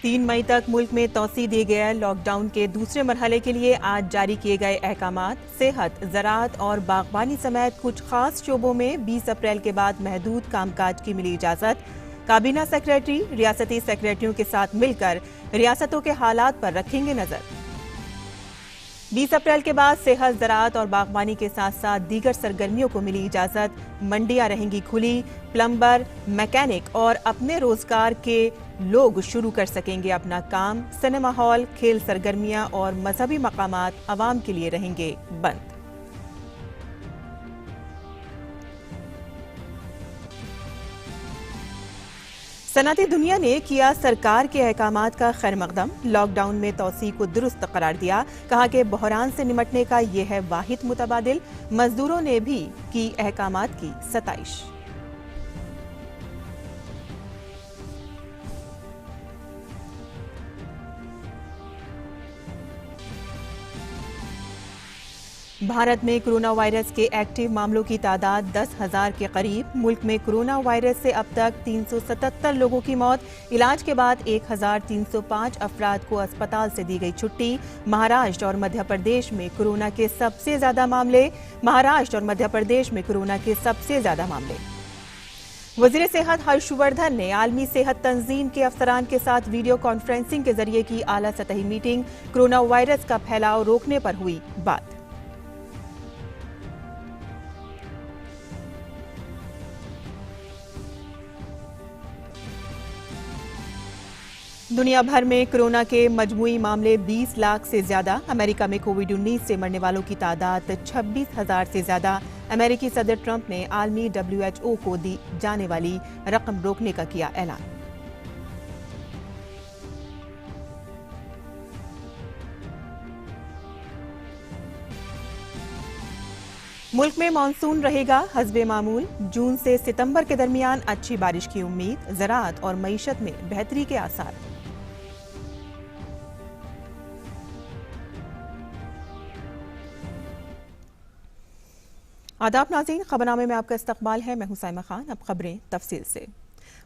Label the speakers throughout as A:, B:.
A: 3 मई तक मुल्क में तौसी दिए गए लॉकडाउन के दूसरे मरहले के लिए आज जारी किए गए अहकामात। सेहत, ज़राअत और बागबानी समेत कुछ खास शोबों में 20 अप्रैल के बाद महदूद कामकाज की मिली इजाजत। काबीना सेक्रेटरी रियासती सेक्रेटरियों के साथ मिलकर रियासतों के हालात पर रखेंगे नजर। 20 अप्रैल के बाद सेहत, ज़राअत और बागबानी के साथ साथ दीगर सरगर्मियों को मिली इजाजत। मंडियां रहेंगी खुली। प्लम्बर, मैकेनिक और अपने रोजगार के लोग शुरू कर सकेंगे अपना काम। सिनेमा हॉल, खेल सरगर्मियां और मजहबी मकामात आवाम के लिए रहेंगे बंद। सनअती दुनिया ने किया सरकार के अहकामात का खैर मकदम। लॉकडाउन में तौसी को दुरुस्त करार दिया। कहा कि बहरान से निमटने का यह है वाहिद मुतबादिल। मजदूरों ने भी की अहकामात की सताइश। भारत में कोरोना वायरस के एक्टिव मामलों की तादाद 10,000 के करीब। मुल्क में कोरोना वायरस से अब तक 377 लोगों की मौत। इलाज के बाद 1,305 अफराद को अस्पताल से दी गई छुट्टी। महाराष्ट्र और मध्य प्रदेश में कोरोना के सबसे ज्यादा मामले। वजीर सेहत हर्षवर्धन ने आलमी सेहत तंजीम के अफसरान के साथ वीडियो कॉन्फ्रेंसिंग के जरिए की आला सतही मीटिंग। कोरोना वायरस का फैलाव रोकने पर हुई बात। दुनिया भर में कोरोना के मजमूई मामले 20 लाख से ज्यादा। अमेरिका में कोविड-19 से मरने वालों की तादाद 26,000 से ज्यादा। अमेरिकी सदर ट्रंप ने आलमी WHO को दी जाने वाली रकम रोकने का किया ऐलान। मुल्क में मानसून रहेगा हस्बे मामूल। जून से सितंबर के दरमियान अच्छी बारिश की उम्मीद। ज़राअत और मईशत में बेहतरी के आसार। आदाब नाज़रीन, खबरनामे में आपका इस्तकबाल है। मैं हूं साइमा खान। अब खबरें तफसील से।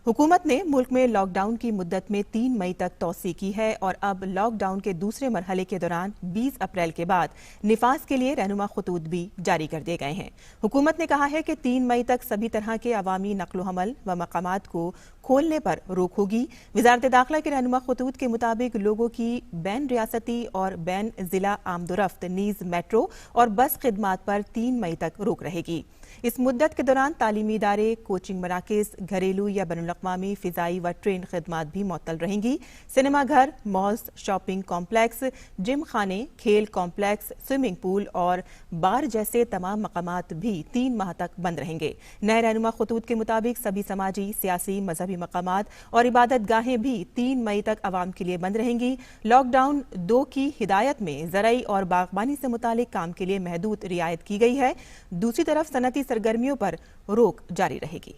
A: हुकूमत ने मुल्क में लॉकडाउन की मुद्दत में 3 मई तक तौसी की है और अब लॉकडाउन के दूसरे मरहले के दौरान 20 अप्रैल के बाद निफाज के लिए रहनुमा खतूत भी जारी कर दिए गए हैं। हुकूमत ने कहा है कि 3 मई तक सभी तरह के अवामी नक्लो हमल व मकामात को खोलने पर रोक होगी। वजारत दाखिला के रहनुमा खतूत के मुताबिक लोगों की बैन रियासती और बैन जिला आमदोरफ्त नीज मेट्रो और बस खिदमात पर 3 मई तक रोक रहेगी। इस मुद्दत के दौरान तालीमी इदारे, कोचिंग मराकज, घरेलू या बैनुल-अक़वामी फिजाई व ट्रेन खिदमात भी मुअत्तल रहेंगी। सिनेमा घर, मॉल्स, शॉपिंग कॉम्प्लेक्स, जिम खाने, खेल कॉम्प्लेक्स, स्विमिंग पूल और बार जैसे तमाम मकामात भी 3 माह तक बंद रहेंगे। नए रहनुमा खतूत के मुताबिक सभी समाजी, सियासी, मजहबी मकामात और इबादत गाहें भी 3 मई तक आवाम के लिए बंद रहेंगी। लॉकडाउन 2 की हिदायत में ज़राई और बागबानी से मुतालिक काम के लिए महदूद रियायत की गई है। दूसरी तरफ सनती सरगर्मियों पर रोक जारी रहेगी।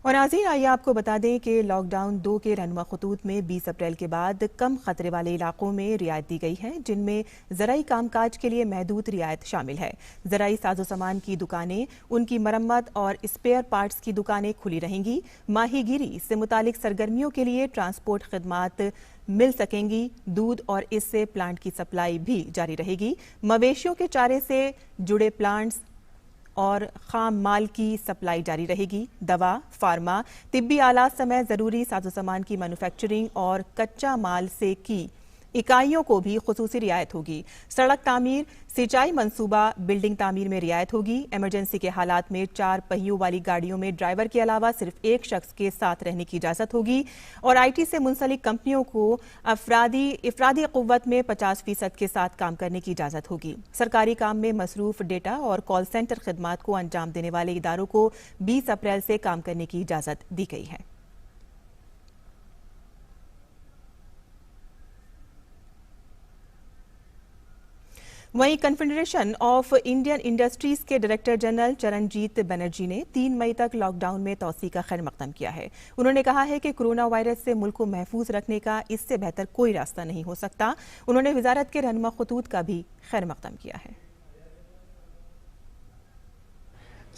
A: और नाज़रीन, आइए आपको बता दें कि लॉकडाउन 2 के रहनुमा खतूत में 20 अप्रैल के बाद कम खतरे वाले इलाकों में रियायत दी गई है, जिनमें ज़राई कामकाज के लिए महदूद रियायत शामिल है। ज़राई साजो सामान की दुकानें, उनकी मरम्मत और स्पेयर पार्ट्स की दुकानें खुली रहेंगी। माहीगीरी से मुतालिक सरगर्मियों के लिए ट्रांसपोर्ट खिदमात मिल सकेंगी। दूध और इससे प्लांट की सप्लाई भी जारी रहेगी। मवेशियों के चारे से जुड़े प्लांट्स और खाम माल की सप्लाई जारी रहेगी। दवा, फार्मा, तिब्बी आलात समेत जरूरी साजो सामान की मैन्युफैक्चरिंग और कच्चा माल से की इकाइयों को भी खुसूसी रियायत होगी। सड़क तामीर, सिंचाई मंसूबा, बिल्डिंग तामीर में रियायत होगी। इमरजेंसी के हालात में 4 पहियों वाली गाड़ियों में ड्राइवर के अलावा सिर्फ एक शख्स के साथ रहने की इजाजत होगी। और IT से मुंसलिक कंपनियों को इफरादी कुव्वत में 50% के साथ काम करने की इजाजत होगी। सरकारी काम में मसरूफ डेटा और कॉल सेंटर खिदमात को अंजाम देने वाले इदारों को 20 अप्रैल से काम करने की इजाजत दी गई है। वहीं कन्फेडरेशन ऑफ इंडियन इंडस्ट्रीज के डायरेक्टर जनरल चरणजीत बनर्जी ने 3 मई तक लॉकडाउन में तौसी का खैर मकदम किया है। उन्होंने कहा है कि कोरोना वायरस से मुल्क को महफूज रखने का इससे बेहतर कोई रास्ता नहीं हो सकता। उन्होंने वजारत के रहनुमा खतूत का भी खैर मकदम किया है।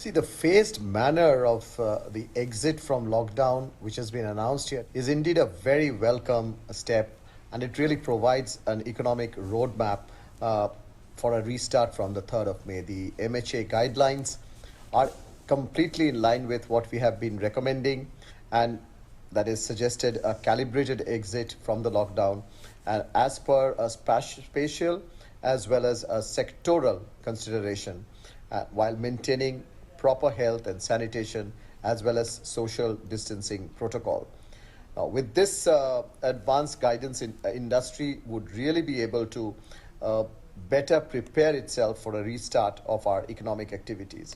B: See, the phased manner of the exit from lockdown, which has been announced here, is indeed a very welcome step, and it really provides an economic roadmap for a restart from the 3rd of May. The MHA guidelines are completely in line with what we have been recommending, and that is suggested a calibrated exit from the lockdown, and as per a spatial as well as a sectoral consideration, while maintaining proper health and sanitation as well as social distancing protocol. Now, with this advanced guidance, industry would really be able to better prepare itself for a restart of our economic activities.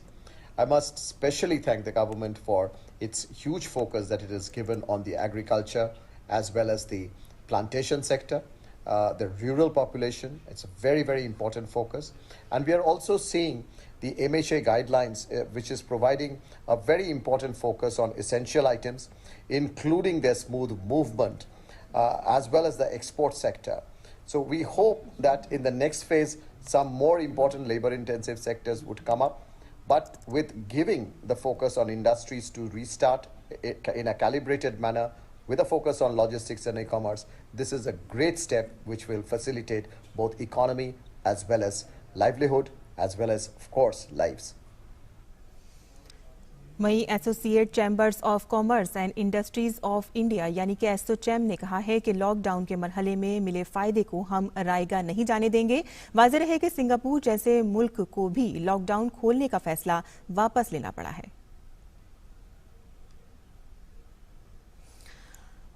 B: I must especially thank the government for its huge focus that it has given on the agriculture as well as the plantation sector, the rural population. It's a very, very important focus. And we are also seeing the MHA guidelines, which is providing a very important focus on essential items, including their smooth movement, as well as the export sector. So we hope that in the next phase, some more important labor-intensive sectors would come up, but with giving the focus on industries to restart in a calibrated manner, with a focus on logistics and e-commerce, this is a great step which will facilitate both economy as well as livelihood, as well as, of course, lives.
A: वहीं associate chambers of commerce and industries of India यानी कि एसोचैम ने कहा है कि lockdown के मरहले में मिले फायदे को हम रायगा नहीं जाने देंगे। वाज़ेह रहे कि सिंगापुर जैसे मुल्क को भी लॉकडाउन खोलने का फैसला वापस लेना पड़ा है।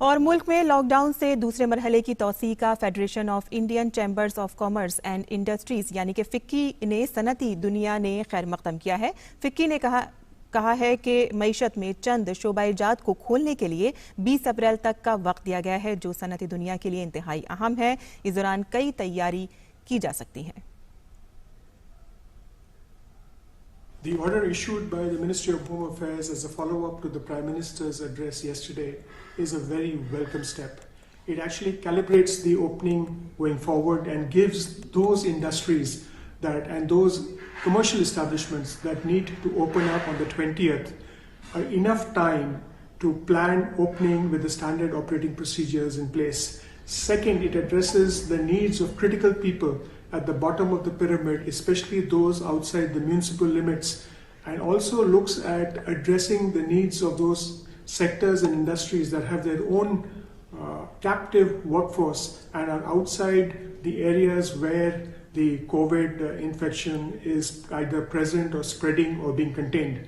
A: और मुल्क में लॉकडाउन से दूसरे मरहले की तौसीह का federation of Indian chambers of commerce and industries यानी कि फिक्की ने सनती दुनिया ने खैर मकदम किया है। फिक्की ने कहा है कि मईशत में चंद शोबाइजात को खोलने के लिए 20 अप्रैल तक का वक्त दिया गया है, जो सनती दुनिया के लिए इंतहाई अहम है। इस दौरान कई तैयारी की जा सकती है।
C: The order issued by the Ministry of Home Affairs as a follow-up to the Prime Minister's address yesterday is a very welcome step. It actually calibrates the opening going forward and gives those industries and those commercial establishments that need to open up on the 20th enough time to plan opening with the standard operating procedures in place. Second, it addresses the needs of critical people at the bottom of the pyramid, especially those outside the municipal limits, and also looks at addressing the needs of those sectors and industries that have their own captive workforce and are outside the areas where the COVID infection is either present or spreading or being contained.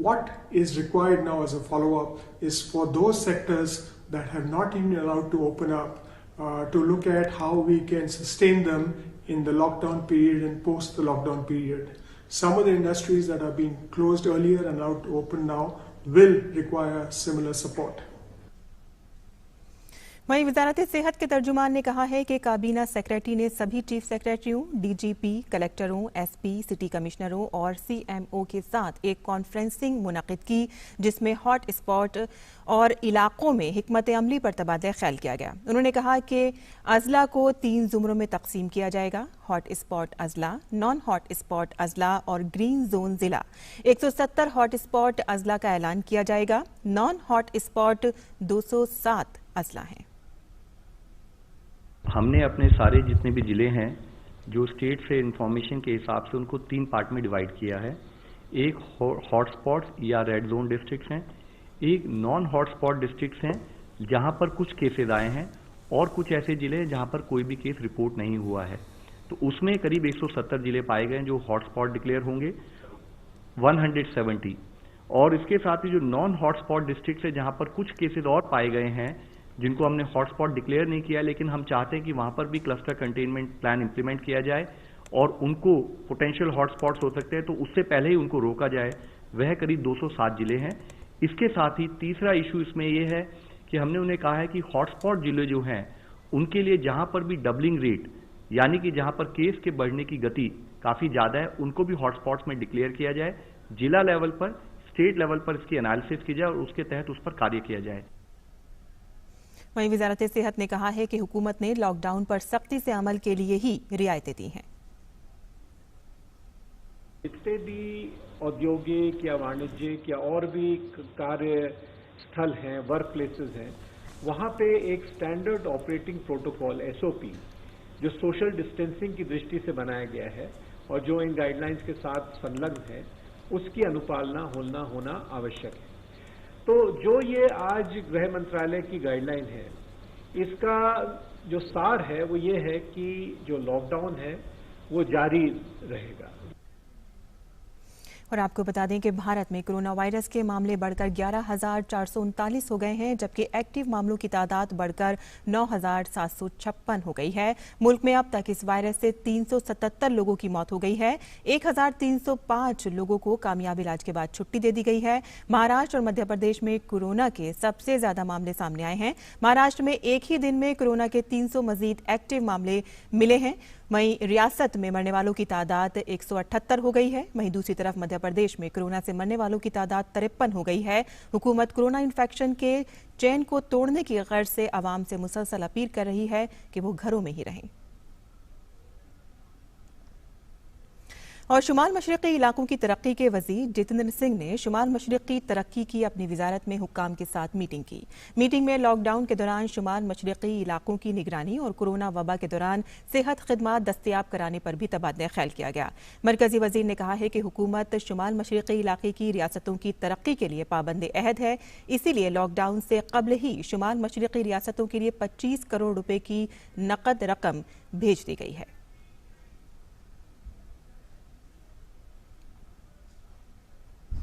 C: What is required now as a follow-up is for those sectors that have not been allowed to open up to look at how we can sustain them in the lockdown period and post the lockdown period. Some of the industries that have been closed earlier and allowed to open now will require similar support.
A: वहीं वजारत सेहत के तर्जुमान ने कहा है कि काबीना secretary ने सभी चीफ सेक्रेटरियों, डीजीपी, कलेक्टरों, एसपी, सिटी कमिश्नरों और सीएमओ के साथ एक कॉन्फ्रेंसिंग मुनक़िद की, जिसमें हॉट स्पॉट और इलाकों में हिकमत अमली पर तबादला ख्याल किया गया। उन्होंने कहा कि अजला को 3 ज़ुमरों में तकसीम किया जाएगा: हॉट स्पॉट अजला, नॉन हॉट स्पॉट अजला और ग्रीन जोन जिला। 170 हॉट स्पॉट अजला का ऐलान किया जाएगा। नॉन हॉट स्पॉट 207 अजला हैं।
D: हमने अपने सारे जितने भी ज़िले हैं जो स्टेट से इंफॉर्मेशन के हिसाब से उनको 3 पार्ट में डिवाइड किया है। एक हॉटस्पॉट्स या रेड जोन डिस्ट्रिक्ट्स हैं, एक नॉन हॉटस्पॉट डिस्ट्रिक्ट्स हैं जहां पर कुछ केसेज आए हैं, और कुछ ऐसे ज़िले हैं जहां पर कोई भी केस रिपोर्ट नहीं हुआ है। तो उसमें करीब 170 ज़िले पाए गए जो हॉटस्पॉट डिक्लेयर होंगे, 170। और इसके साथ ही जो नॉन हॉटस्पॉट डिस्ट्रिक्ट्स है जहां पर कुछ केसेज और पाए गए हैं जिनको हमने हॉटस्पॉट डिक्लेयर नहीं किया, लेकिन हम चाहते हैं कि वहां पर भी क्लस्टर कंटेनमेंट प्लान इंप्लीमेंट किया जाए और उनको पोटेंशियल हॉटस्पॉट्स हो सकते हैं तो उससे पहले ही उनको रोका जाए। वह करीब 207 जिले हैं। इसके साथ ही तीसरा इशू इसमें यह है कि हमने उन्हें कहा है कि हॉटस्पॉट जिले जो हैं उनके लिए जहां पर भी डबलिंग रेट यानी कि जहां पर केस के बढ़ने की गति काफी ज्यादा है, उनको भी हॉटस्पॉट्स में डिक्लेयर किया जाए। जिला लेवल पर, स्टेट लेवल पर इसकी एनालिसिस की जाए और उसके तहत उस पर कार्य किया जाए।
A: वहीं वजारत सेहत ने कहा है कि हुकूमत ने लॉकडाउन पर सख्ती से अमल के लिए ही रियायतें दी हैं।
E: जितने भी औद्योगिक या वाणिज्यिक या और भी कार्य स्थल हैं, वर्क प्लेसेस हैं, वहाँ पे एक स्टैंडर्ड ऑपरेटिंग प्रोटोकॉल SOP जो सोशल डिस्टेंसिंग की दृष्टि से बनाया गया है और जो इन गाइडलाइंस के साथ संलग्न है, उसकी अनुपालना होना आवश्यक है। तो जो ये आज गृह मंत्रालय की गाइडलाइन है, इसका जो सार है वो ये है कि जो लॉकडाउन है वो जारी रहेगा।
A: और आपको बता दें कि भारत में कोरोना वायरस के मामले बढ़कर 11,439 हो गए हैं, जबकि एक्टिव मामलों की तादाद बढ़कर 9,756 हो गई है। मुल्क में अब तक इस वायरस से 377 लोगों की मौत हो गई है। 1,305 लोगों को कामयाब इलाज के बाद छुट्टी दे दी गई है। महाराष्ट्र और मध्य प्रदेश में कोरोना के सबसे ज्यादा मामले सामने आए हैं। महाराष्ट्र में एक ही दिन में कोरोना के 300 मजीद एक्टिव मामले मिले हैं। वहीं रियासत में मरने वालों की तादाद 178 हो गई है। वहीं दूसरी तरफ मध्य प्रदेश में कोरोना से मरने वालों की तादाद 53 हो गई है। हुकूमत कोरोना इन्फेक्शन के चेन को तोड़ने की गर्ज से आवाम से मुसलसल अपील कर रही है कि वो घरों में ही रहें। और शुमाल मशरक़ी इलाकों की तरक्की के वज़ीर जितेंद्र सिंह ने शुमाल मशरक़ी तरक्की की अपनी वजारत में हुक्काम के साथ मीटिंग की। मीटिंग में लॉकडाउन के दौरान शुमाल मशरक़ी इलाकों की निगरानी और कोरोना वबा के दौरान सेहत खिदमात दस्तयाब कराने पर भी तबादला ख्याल किया गया। मरकजी वज़ीर ने कहा है कि हुकूमत शुमाल मशरक़ी इलाके की रियासतों की तरक्की के लिए पाबंद अहद है, इसीलिए लॉकडाउन से कबल ही शुमाल मशरक़ी रियासतों के लिए 25 करोड़ रुपए की नकद रकम भेज दी गई है।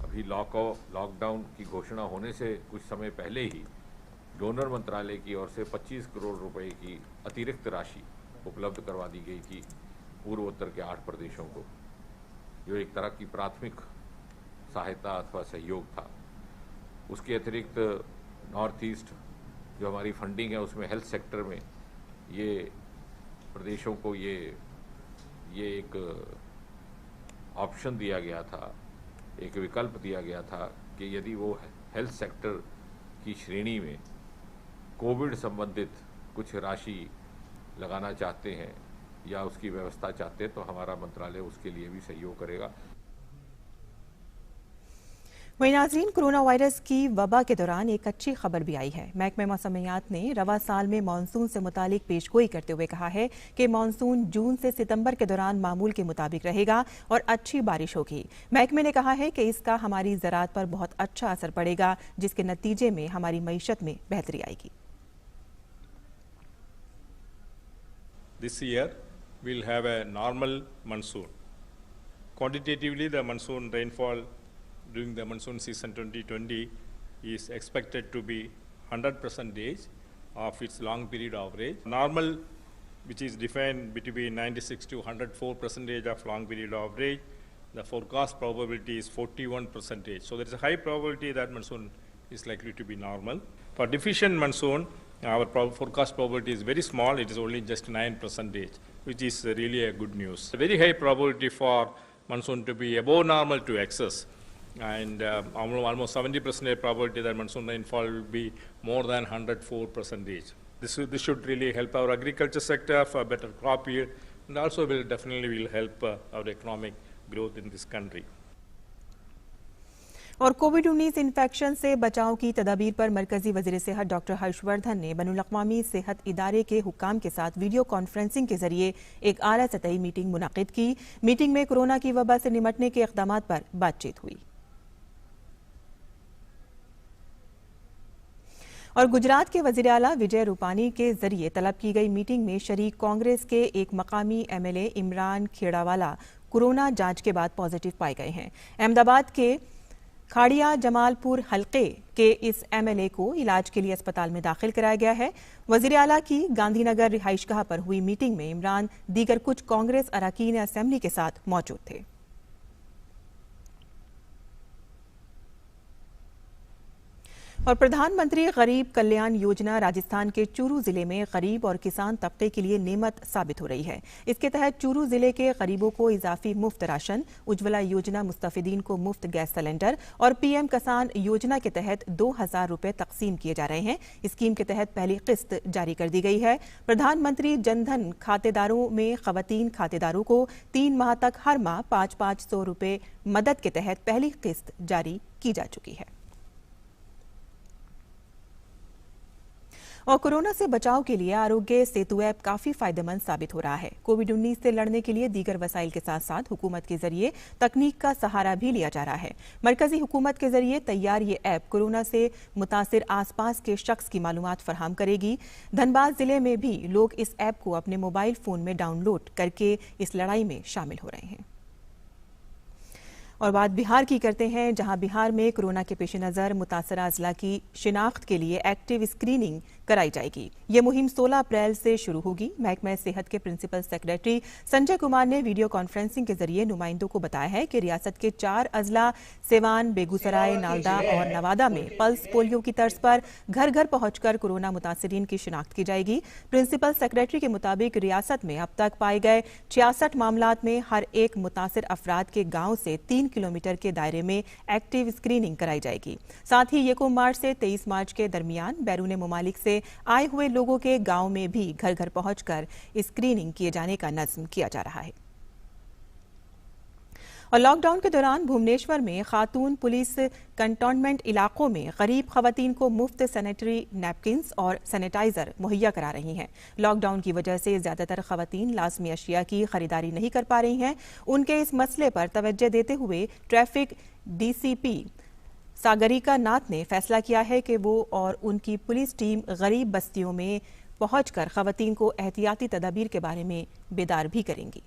F: अभी लॉकडाउन की घोषणा होने से कुछ समय पहले ही डोनर मंत्रालय की ओर से 25 करोड़ रुपए की अतिरिक्त राशि उपलब्ध करवा दी गई थी पूर्वोत्तर के 8 प्रदेशों को, जो एक तरह की प्राथमिक सहायता अथवा सहयोग था। उसके अतिरिक्त नॉर्थ ईस्ट जो हमारी फंडिंग है उसमें हेल्थ सेक्टर में ये प्रदेशों को ये एक ऑप्शन दिया गया था, एक विकल्प दिया गया था कि यदि वो हेल्थ सेक्टर की श्रेणी में कोविड संबंधित कुछ राशि लगाना चाहते हैं या उसकी व्यवस्था चाहते हैं तो हमारा मंत्रालय उसके लिए भी सहयोग करेगा।
A: वहीं नाज़रीन, कोरोना वायरस की वबा के दौरान एक अच्छी खबर भी आई है। महकमे मौसमियात ने रवा साल में मानसून से मुतालिक पेशगोई करते हुए कहा है कि मानसून जून से सितंबर के दौरान मामूल के मुताबिक रहेगा और अच्छी बारिश होगी। महकमे ने कहा है कि इसका हमारी ज़राअत पर बहुत अच्छा असर पड़ेगा, जिसके नतीजे में हमारी मईशत में बेहतरी आएगी।
G: This year we'll have a normal monsoon. Quantitatively, the monsoon rainfall during the monsoon season 2020 is expected to be 100% of its long period average. Normal, which is defined between 96 to 104% of long period average, the forecast probability is 41%. So there is a high probability that monsoon is likely to be normal. For deficient monsoon, our forecast probability is very small. It is only just 9%, which is really a good news. A very high probability for monsoon to be above normal to excess, and almost 70% probability that monsoon rainfall will be more than 104%. This should really help our agriculture sector for better crop yield, and also will help our economic growth in this country.
A: और कोविड-19 infection से बचाव की तदाबीर पर मरकजी वजीर सेहत doctor Harshvardhan ने बैनुल-अक़वामी सेहत इदारे के हुक्काम के साथ वीडियो कॉन्फ्रेंसिंग के जरिए एक आला सतही मीटिंग मुनाकिद की। मीटिंग में कोरोना की वबा से निमटने के इक़दामात पर बातचीत हुई। और गुजरात के वज़ीर आला विजय रूपानी के जरिए तलब की गई मीटिंग में शरीक कांग्रेस के एक मकामी MLA इमरान खेड़ावाला कोरोना जांच के बाद पॉजिटिव पाए गए हैं। अहमदाबाद के खाड़िया जमालपुर हल्के के इस MLA को इलाज के लिए अस्पताल में दाखिल कराया गया है। वज़ीर आला की गांधीनगर रिहाइशगाह पर हुई मीटिंग में इमरान दीगर कुछ कांग्रेस अरकान असेंबली के साथ मौजूद थे। और प्रधानमंत्री गरीब कल्याण योजना राजस्थान के चूरू जिले में गरीब और किसान तबके के लिए नेमत साबित हो रही है। इसके तहत चूरू जिले के गरीबों को इजाफी मुफ्त राशन, उज्ज्वला योजना मुस्तफिदीन को मुफ्त गैस सिलेंडर और पीएम किसान योजना के तहत 2000 रुपए तकसीम किए जा रहे हैं। स्कीम के तहत पहली किस्त जारी कर दी गई है। प्रधानमंत्री जनधन खातेदारों में खवातीन खातेदारों को 3 माह तक हर माह 500 रुपए मदद के तहत पहली किस्त जारी की जा चुकी है। और कोरोना से बचाव के लिए आरोग्य सेतु ऐप काफी फायदेमंद साबित हो रहा है। कोविड-19 से लड़ने के लिए दीगर वसाइल के साथ साथ हुकूमत के जरिए तकनीक का सहारा भी लिया जा रहा है। मरकजी हुकूमत के जरिए तैयार ये ऐप कोरोना से मुतासिर आसपास के शख्स की मालूमात फराहम करेगी। धनबाद जिले में भी लोग इस ऐप को अपने मोबाइल फोन में डाउनलोड करके इस लड़ाई में शामिल हो रहे हैं। और बात बिहार की करते हैं, जहां बिहार में कोरोना के पेश नज़र मुतासरा अजला की शिनाख्त के लिए एक्टिव स्क्रीनिंग कराई जाएगी। ये मुहिम 16 अप्रैल से शुरू होगी। महकमा सेहत के प्रिंसिपल सेक्रेटरी संजय कुमार ने वीडियो कॉन्फ्रेंसिंग के जरिए नुमाइंदों को बताया है कि रियासत के 4 अजला सिवान, बेगूसराय, नालदा और नवादा में पल्स पोलियो की तर्ज पर घर घर पहुंचकर कोरोना मुतासरीन की शिनाख्त की जाएगी। प्रिंसिपल सेक्रेटरी के मुताबिक रियासत में अब तक पाए गए 66 मामलात में हर एक मुतासिर अफराद के गांव से 3 किलोमीटर के दायरे में एक्टिव स्क्रीनिंग कराई जाएगी। साथ ही यकम मार्च से 23 मार्च के दरमियान बैरून मुमालिक से आए हुए लोगों के गांव में भी घर घर पहुंचकर स्क्रीनिंग किए जाने का नज़्म किया जा रहा है। और लॉकडाउन के दौरान भुवनेश्वर में खातून पुलिस कंटोनमेंट इलाकों में गरीब खवातीन को मुफ्त सैनिटरी नैपकिन्स और सैनिटाइजर मुहैया करा रही हैं। लॉकडाउन की वजह से ज्यादातर खवातीन लाजमी अशिया की खरीदारी नहीं कर पा रही हैं। उनके इस मसले पर तवज्जो देते हुए ट्रैफिक डीसीपी सागरिका नाथ ने फैसला किया है कि वो और उनकी पुलिस टीम गरीब बस्तियों में पहुंचकर खवातीन को एहतियाती तदाबीर के बारे में बेदार भी करेंगी।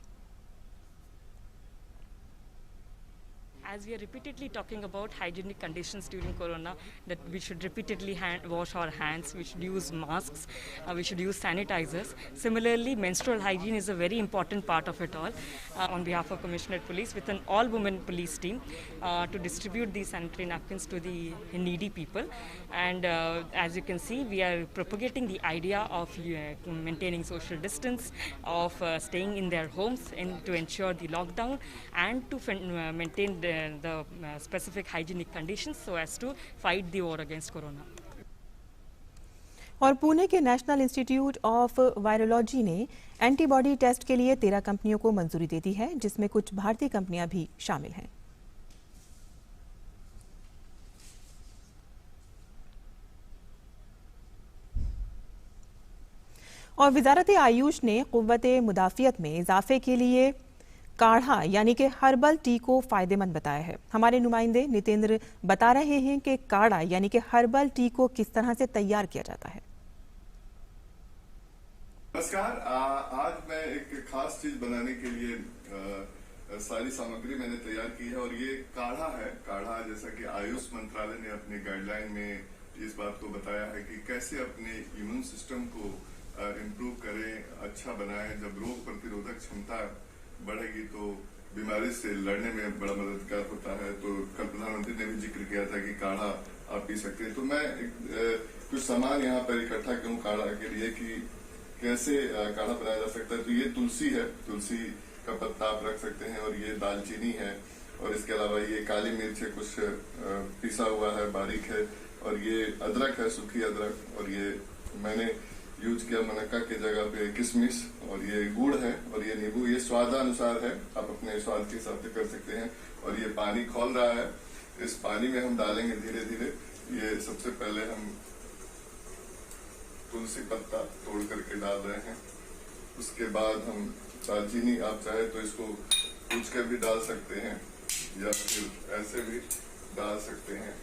H: As we are repeatedly talking about hygienic conditions during corona, that we should repeatedly wash our hands, we should use masks, we should use sanitizers. Similarly, menstrual hygiene is a very important part of it all. On behalf of Commissioner Police, with an all-women police team, to distribute these sanitary napkins to the needy people. And as you can see, we are propagating the idea of maintaining social distance, of staying in their homes, and to ensure the lockdown, and to maintain the specific hygienic conditions so as to fight the war against corona.
A: और पुणे के national institute of virology ने antibody test के लिए 13 कंपनियों को मंजूरी दे दी है, जिसमें कुछ भारतीय कंपनियां भी शामिल हैं। और वजारत आयुष ने कुव्वत मुदाफियत में इजाफे के लिए काढ़ा यानी कि हर्बल टी को फायदेमंद बताया है। हमारे नुमाइंदे नितेंद्र बता रहे हैं कि काढ़ा यानी कि हर्बल टी को किस तरह से तैयार किया जाता है।
I: नमस्कार, आज मैं एक खास चीज बनाने के लिए सारी सामग्री मैंने तैयार की है और ये काढ़ा है। काढ़ा जैसा कि आयुष मंत्रालय ने अपने गाइडलाइन में इस बात को बताया है कि कैसे अपने इम्यून सिस्टम को इम्प्रूव करें, अच्छा बनाएं। जब रोग प्रतिरोधक क्षमता बढ़ेगी तो बीमारी से लड़ने में बड़ा मददगार होता है। तो कल प्रधानमंत्री ने भी जिक्र किया था कि काढ़ा आप पी सकते हैं। तो मैं कुछ सामान यहाँ पर इकट्ठा करूँ काढ़ा के लिए कि कैसे काढ़ा बनाया जा सकता है। तो ये तुलसी है, तुलसी का पत्ता आप रख सकते हैं, और ये दालचीनी है, और इसके अलावा ये काली मिर्च है, कुछ पिसा हुआ है, बारीक है, और ये अदरक है, सूखी अदरक, और ये मैंने यूज किया मनक्का के जगह पे किशमिश, और ये गुड़ है, और ये नींबू। ये स्वादानुसार है, आप अपने स्वाद के हिसाब से कर सकते हैं। और ये पानी खौल रहा है, इस पानी में हम डालेंगे धीरे धीरे। ये सबसे पहले हम तुलसी पत्ता तोड़ करके डाल रहे हैं। उसके बाद हम दालचीनी, आप चाहे तो इसको कूच कर भी डाल सकते हैं या फिर ऐसे भी डाल सकते हैं।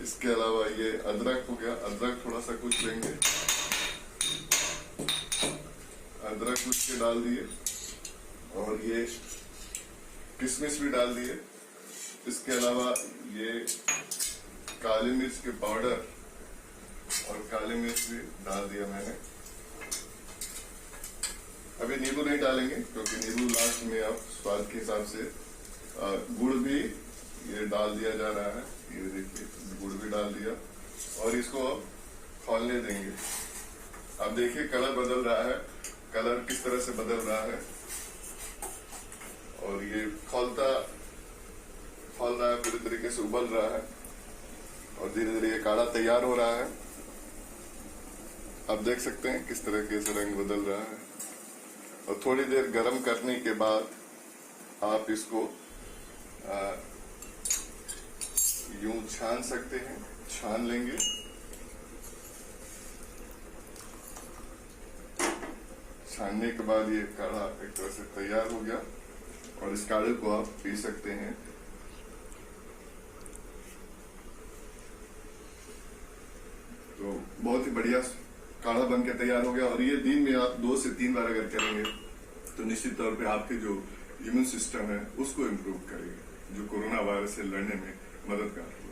I: इसके अलावा ये अदरक हो गया, अदरक थोड़ा सा कुछ लेंगे, अदरक कुछ के डाल दिए, और ये किशमिश भी डाल दिए। इसके अलावा ये काली मिर्च के पाउडर और काली मिर्च भी डाल दिया मैंने। अभी नींबू नहीं डालेंगे क्योंकि नींबू लास्ट में आप स्वाद के हिसाब से। गुड़ भी ये डाल दिया जा रहा है, ये देखिए गुड़ भी डाल दिया और इसको अब खौलने देंगे। अब देखिए कलर बदल रहा है, कलर किस तरह से बदल रहा है और ये खोल रहा है, पूरी तरीके से उबल रहा है और धीरे धीरे ये काढ़ा तैयार हो रहा है। आप देख सकते हैं किस तरीके से रंग बदल रहा है और थोड़ी देर गर्म करने के बाद आप इसको यूं छान सकते हैं, छान लेंगे। छानने के बाद ये काढ़ा एक तरह से तैयार हो गया और इस काढ़े को आप पी सकते हैं। तो बहुत ही बढ़िया काढ़ा बन के तैयार हो गया और ये दिन में आप 2 से 3 बार अगर करेंगे तो निश्चित तौर पे आपके जो इम्यून सिस्टम है उसको इम्प्रूव करेगा, जो कोरोना वायरस से लड़ने में मददगार होगा।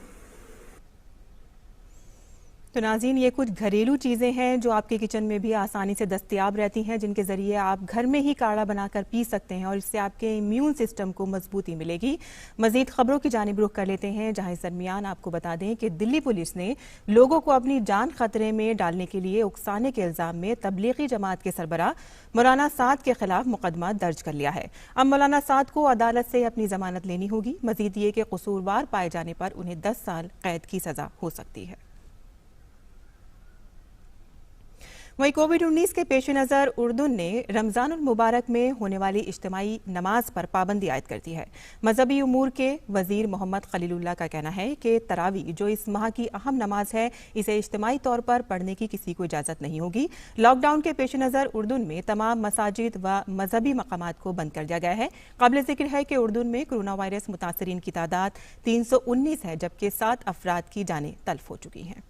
A: तो नाज़रीन, ये कुछ घरेलू चीज़ें हैं जो आपके किचन में भी आसानी से दस्तयाब रहती हैं, जिनके ज़रिए आप घर में ही काढ़ा बनाकर पी सकते हैं और इससे आपके इम्यून सिस्टम को मजबूती मिलेगी। मज़ीद खबरों की जानिब रुख कर लेते हैं, जहां इस दरमियान आपको बता दें कि दिल्ली पुलिस ने लोगों को अपनी जान खतरे में डालने के लिए उकसाने के इल्ज़ाम में तबलीगी जमात के सरबराह मौलाना साद के खिलाफ मुकदमा दर्ज कर लिया है। अब मौलाना साद को अदालत से अपनी जमानत लेनी होगी। मज़ीद ये कि कसूरवार पाए जाने पर उन्हें 10 साल कैद की सजा हो सकती है। वहीं कोविड-19 के पेश नज़र उर्दून ने रमज़ानुल मुबारक में होने वाली इज्तिमाई नमाज पर पाबंदी आयद कर दी है। मजहबी उमूर के वजीर मोहम्मद खलीलुल्लाह का कहना है कि तरावी जो इस माह की अहम नमाज है, इसे इज्तिमाई तौर पर पढ़ने की किसी को इजाज़त नहीं होगी। लॉकडाउन के पेश नज़र उर्दून में तमाम मसाजिद व मजहबी मकामात को बंद कर दिया गया है। काबिल जिक्र है कि उर्दून में कोरोना वायरस मुतासरीन की तादाद 319 है, जबकि 7 अफराद की जानें तल्फ हो चुकी हैं।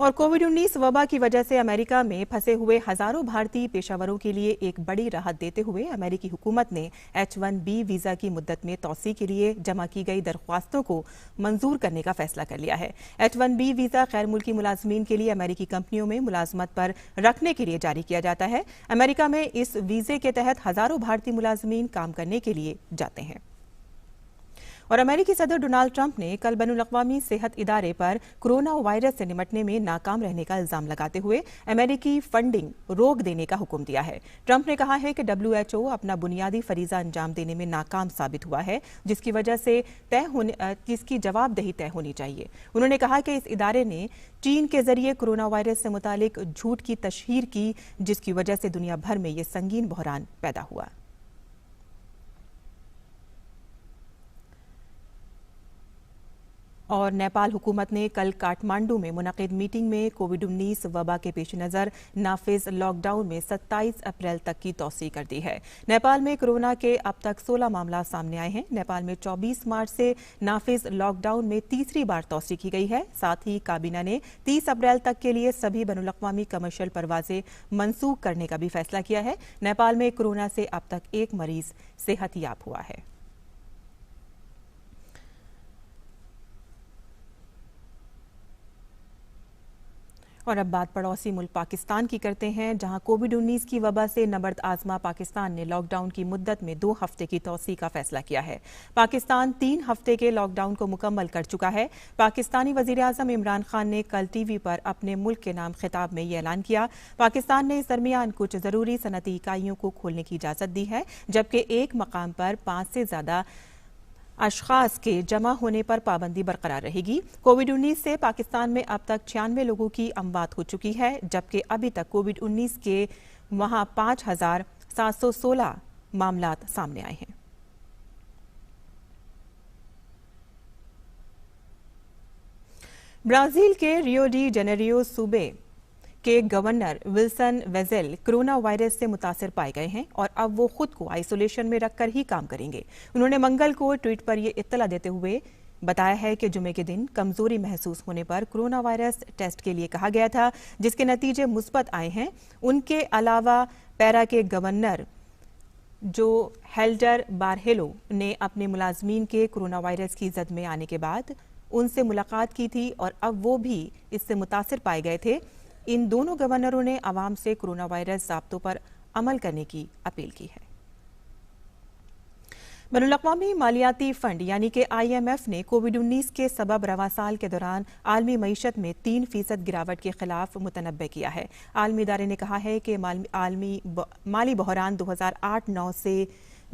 A: और कोविड-19 वबा की वजह से अमेरिका में फंसे हुए हजारों भारतीय पेशावरों के लिए एक बड़ी राहत देते हुए अमेरिकी हुकूमत ने H-1B वीजा की मुद्दत में तौसी के लिए जमा की गई दरख्वास्तों को मंजूर करने का फैसला कर लिया है। H-1B वीजा गैर मुल्की मुलाजमीन के लिए अमेरिकी कंपनियों में मुलाजमत पर रखने के लिए जारी किया जाता है। अमेरिका में इस वीजे के तहत हजारों भारतीय मुलाजमीन काम करने के लिए जाते हैं। और अमेरिकी सदर डोनाल्ड ट्रंप ने कल बैनुल-अक़वामी सेहत इदारे पर कोरोना वायरस से निपटने में नाकाम रहने का इल्जाम लगाते हुए अमेरिकी फंडिंग रोक देने का हुक्म दिया है। ट्रंप ने कहा है कि WHO अपना बुनियादी फरीजा अंजाम देने में नाकाम साबित हुआ है, जिसकी वजह से जिसकी जवाबदेही तय होनी चाहिए। उन्होंने कहा कि इस इदारे ने चीन के जरिए कोरोना वायरस से मुतालिक झूठ की तशहीर की, जिसकी वजह से दुनिया भर में ये संगीन बहरान पैदा हुआ। और नेपाल हुकूमत ने कल काठमांडू में मुनक़िद मीटिंग में कोविड-19 वबा के पेश नज़र नाफिज लॉकडाउन में 27 अप्रैल तक की तौसी कर दी है। नेपाल में कोरोना के अब तक 16 मामला सामने आए हैं। नेपाल में 24 मार्च से नाफिज लॉकडाउन में तीसरी बार तौसी की गई है। साथ ही काबीना ने 30 अप्रैल तक के लिए सभी बैनुल-अक़वामी कमर्शियल परवाजें मनसूख करने का भी फैसला किया है। नेपाल में कोरोना से अब तक 1 मरीज सेहतयाब हुआ है। और अब बात पड़ोसी मुल्क पाकिस्तान की करते हैं, जहां कोविड-19 की वबा से नबर्द आजमा पाकिस्तान ने लॉकडाउन की मुद्दत में 2 हफ्ते की तौसी का फैसला किया है। पाकिस्तान 3 हफ्ते के लॉकडाउन को मुकम्मल कर चुका है। पाकिस्तानी वज़ीर-ए-आज़म इमरान खान ने कल टीवी पर अपने मुल्क के नाम खिताब में ये ऐलान किया। पाकिस्तान ने इस दरमियान कुछ जरूरी सनती इकाइयों को खोलने की इजाजत दी है, जबकि एक मकाम पर 5 से ज्यादा अशखास के जमा होने पर पाबंदी बरकरार रहेगी। कोविड-19 से पाकिस्तान में अब तक 96 लोगों की अमवात हो चुकी है, जबकि अभी तक कोविड-19 के वहां 5,716 मामलात सामने आए हैं। ब्राजील के रियो डी जेनेरियो सूबे के गवर्नर विल्सन वेजेल कोरोना वायरस से मुतासिर पाए गए हैं और अब वो खुद को आइसोलेशन में रखकर ही काम करेंगे। उन्होंने मंगल को ट्वीट पर यह इत्तला देते हुए बताया है कि जुमे के दिन कमजोरी महसूस होने पर कोरोना वायरस टेस्ट के लिए कहा गया था, जिसके नतीजे मुस्बत आए हैं। उनके अलावा पैरा के गवर्नर जो हेल्डर बारहेलो ने अपने मुलाजमीन के कोरोना वायरस की जद में आने के बाद उनसे मुलाकात की थी और अब वो भी इससे मुतासिर पाए गए थे। इन दोनों गवर्नरों ने आवाम से कोरोना वायरस ज़ाब्तों पर अमल करने की अपील की है। बैनुल-अक़वामी मालियाती फंड यानी कि IMF ने कोविड-19 के सबब रवां साल के दौरान आलमी मईशत में 3% गिरावट के खिलाफ मुतनब्बे किया है। आलमी इदारे ने कहा है कि आलमी माली बहरान 2008-9 से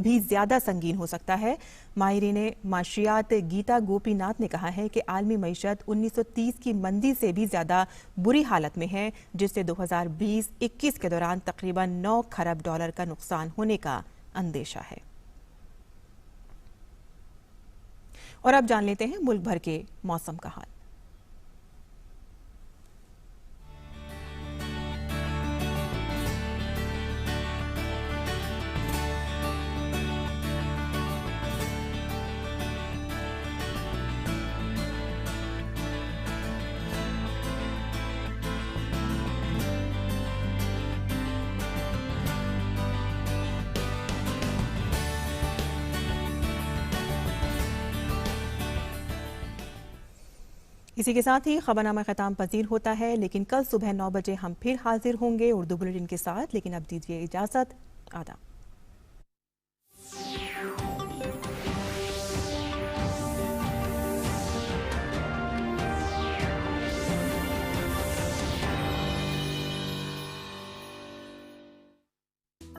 A: भी ज्यादा संगीन हो सकता है। माहिरीन माशियात गीता गोपीनाथ ने कहा है कि आलमी मईशत 1930 की मंदी से भी ज्यादा बुरी हालत में है, जिससे 2020-21 के दौरान तकरीबन $9 खरब का नुकसान होने का अंदेशा है। और अब जान लेते हैं मुल्क भर के मौसम का हाल। इसी के साथ ही खबरनामा खत्म पजीर होता है, लेकिन कल सुबह 9 बजे हम फिर हाजिर होंगे उर्दू बुलेटिन के साथ। लेकिन अब दीजिए इजाजत। आदाब।